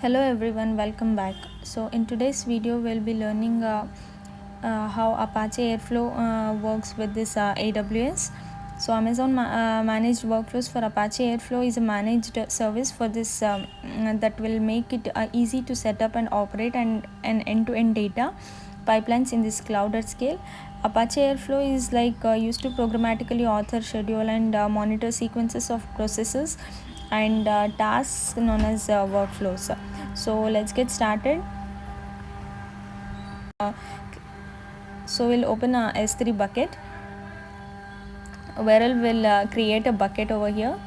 Hello everyone, welcome back. So in today's video we'll be learning how Apache Airflow works with this AWS. So Amazon managed workflows for Apache Airflow is a managed service for this that will make it easy to set up and operate and end-to-end data pipelines in this cloud at scale. Apache Airflow is like used to programmatically author, schedule, and monitor sequences of processes and tasks known as workflows. So let's get started. Uh, so we'll open a S3 bucket. Where will create a bucket over here.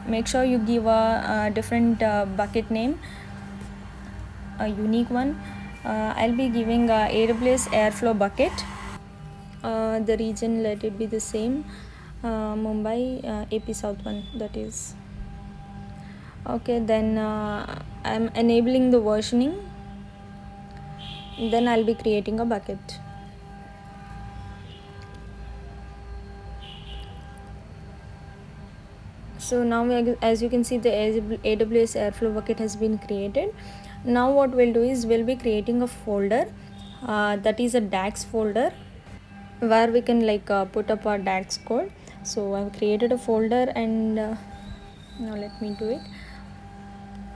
Make sure you give a different bucket name, a unique one. I'll be giving AWS Airflow bucket. The region, let it be the same, Mumbai, AP South 1, that is. Okay, then I'm enabling the versioning. Then I'll be creating a bucket. So now as you can see, the AWS Airflow bucket has been created. Now what we'll do is we'll be creating a folder that is a DAX folder where we can put up our DAX code. So I've created a folder and now let me do it.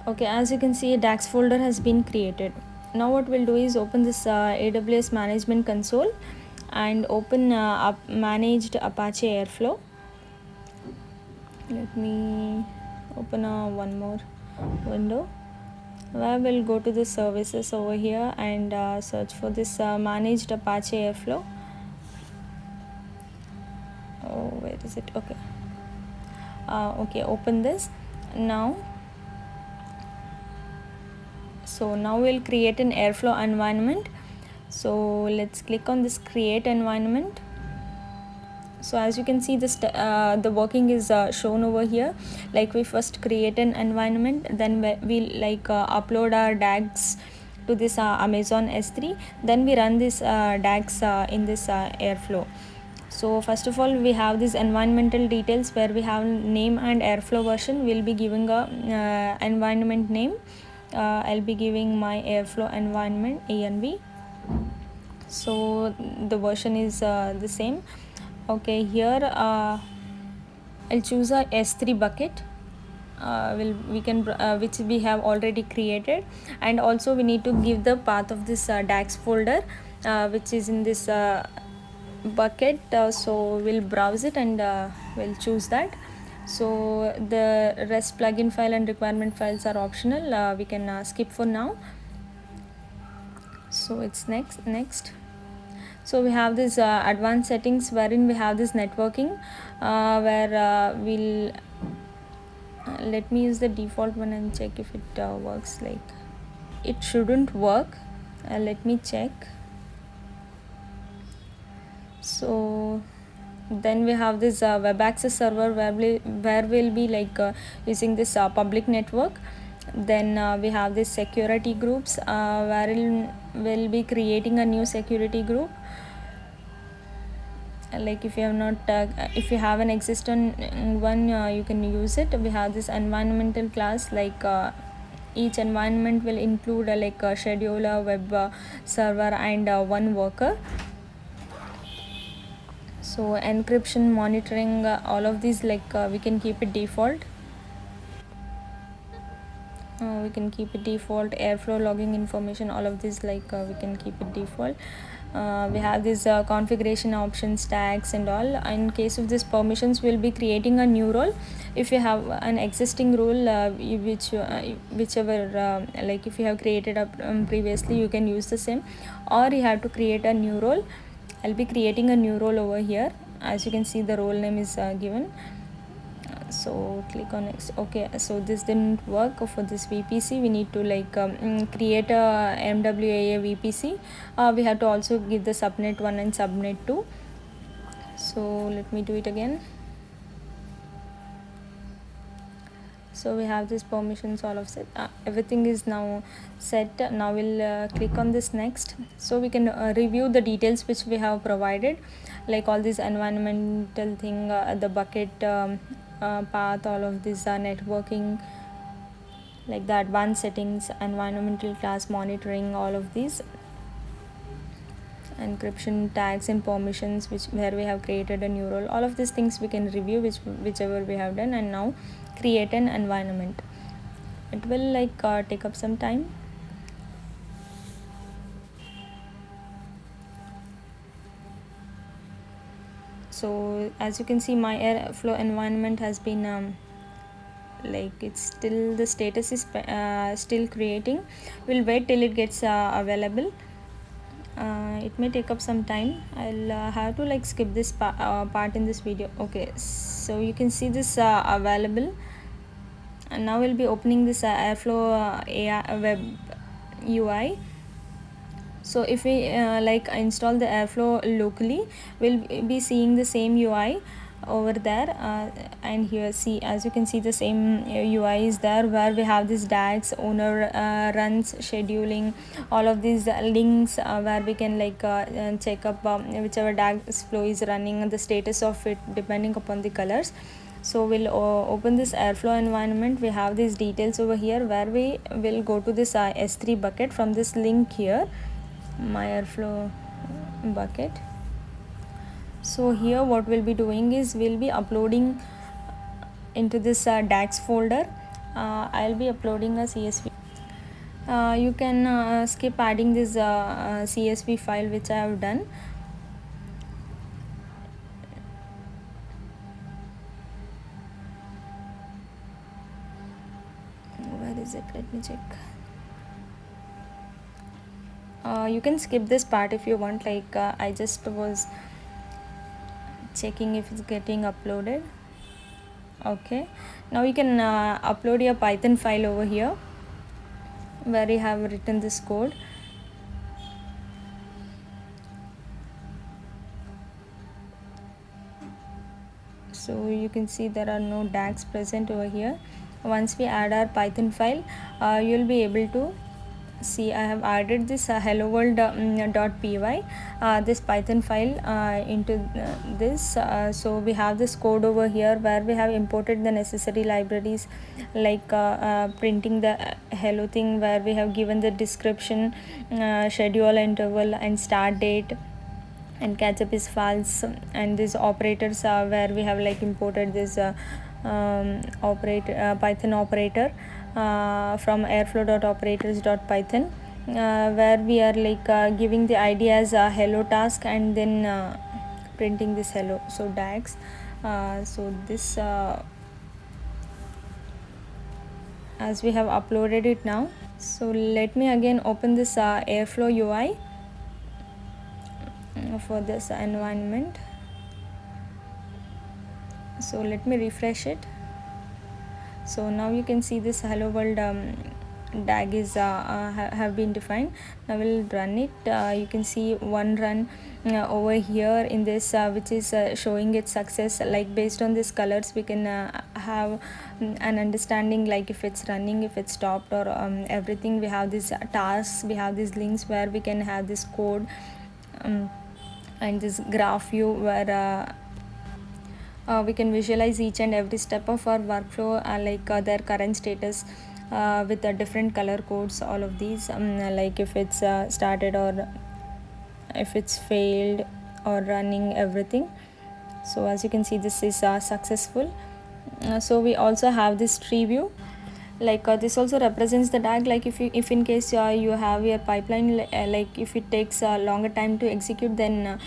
Okay, as you can see, a DAX folder has been created. Now what we'll do is open this AWS management console and open managed Apache Airflow. Let me open one more window where we'll go to the services over here and search for this managed Apache Airflow. Oh, where is it? Okay. Okay, open this now. So now we'll create an Airflow environment. So let's click on this create environment. So as you can see, this the working is shown over here. Like we first create an environment, then we upload our DAGs to this Amazon S3, then we run this DAGs in this Airflow. So first of all, we have these environmental details where we have name and Airflow version. We'll be giving a environment name. I'll be giving my Airflow environment ANV. So the version is the same. Okay, here I'll choose a S3 bucket. Which we have already created, and also we need to give the path of this DAX folder which is in this bucket. So we'll browse it and we'll choose that. So the REST plugin file and requirement files are optional. We can skip for now. So it's next. So we have this advanced settings wherein we have this networking where we'll let me use the default one and check if it works. Like it shouldn't work. Let me check. So then we have this web access server where we'll be using this public network. Then we have this security groups where we'll be creating a new security group. Like if you have not if you have an existing one, you can use it. We have this environmental class, each environment will include a scheduler, web server, and one worker. So encryption, monitoring, all of these we can keep it default. We can keep it default. Airflow logging information, all of this we can keep it default. We have this configuration options, tags, and all. In case of this permissions, we'll be creating a new role. If you have an existing role whichever if you have created up previously, you can use the same, or you have to create a new role. I'll be creating a new role over here. As you can see, the role name is given. So click on next. Okay, so this didn't work for this VPC. We need to create a MWAA VPC. We have to also give the subnet 1 and subnet 2. So let me do it again. So we have these permissions, all of set. Everything is now set. Now we'll click on this next. So we can review the details which we have provided, like all this environmental thing, the bucket path, all of this networking. like the advanced settings, environmental class monitoring, all of these, encryption, tags and permissions, where we have created a new role. All of these things we can review whichever we have done. And now create an environment. It will take up some time. So as you can see, my Airflow environment has been it's still, the status is still creating. We'll wait till it gets available. It may take up some time. I'll have to skip this part in this video. Okay, so you can see this available, and now we'll be opening this Airflow AI web UI. So if we install the Airflow locally, we'll be seeing the same UI over there, and here, see, as you can see, the same UI is there, where we have this DAGs, owner, runs, scheduling, all of these links, where we can check up whichever DAGs flow is running, the status of it depending upon the colors. So we'll open this Airflow environment. We have these details over here, where we will go to this S3 bucket from this link here, my Airflow bucket. So here what we'll be doing is we'll be uploading into this DAX folder. I'll be uploading a CSV. You can skip adding this CSV file which I have done. Where is it? Let me check. You can skip this part if you want. I just was checking if it's getting uploaded. Okay, now you can upload your Python file over here, where you have written this code. So you can see there are no DAGs present over here. Once we add our Python file, you'll be able to see I have added this hello world .py, this Python file into this. So we have this code over here, where we have imported the necessary libraries, printing the hello thing, where we have given the description, schedule, interval and start date, and catch up is false, and these operators are where we have imported this Python operator from airflow.operators.python, where we are giving the id as a hello task, and then printing this hello, so DAX. So this as we have uploaded it now. So let me again open this Airflow UI for this environment. So let me refresh it. So now you can see this hello world DAG is have been defined. Now we'll run it. You can see one run over here in this, which is showing its success. Based on these colors, we can have an understanding if it's running, if it's stopped, or everything. We have these tasks, we have these links where we can have this code, and this graph view, where we can visualize each and every step of our workflow, their current status, with the different color codes, all of these, if it's started, or if it's failed, or running, everything. So as you can see, this is successful. So we also have this tree view. This also represents the DAG. If in case you have your pipeline, if it takes a longer time to execute than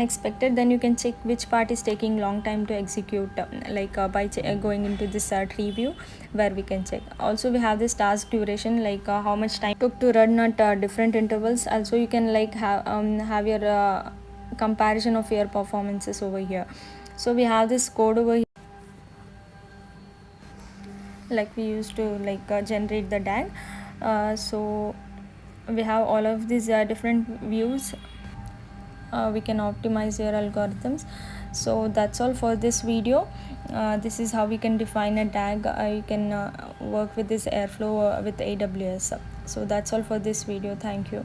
expected, then you can check which part is taking long time to execute, by going into this tree view, where we can check. Also we have this task duration, how much time took to run at different intervals. Also you can have your comparison of your performances over here. So we have this code over here, we used to generate the DAG. So we have all of these different views. We can optimize your algorithms. So that's all for this video. This is how we can define a DAG. You can work with this Airflow with AWS. So that's all for this video. Thank you.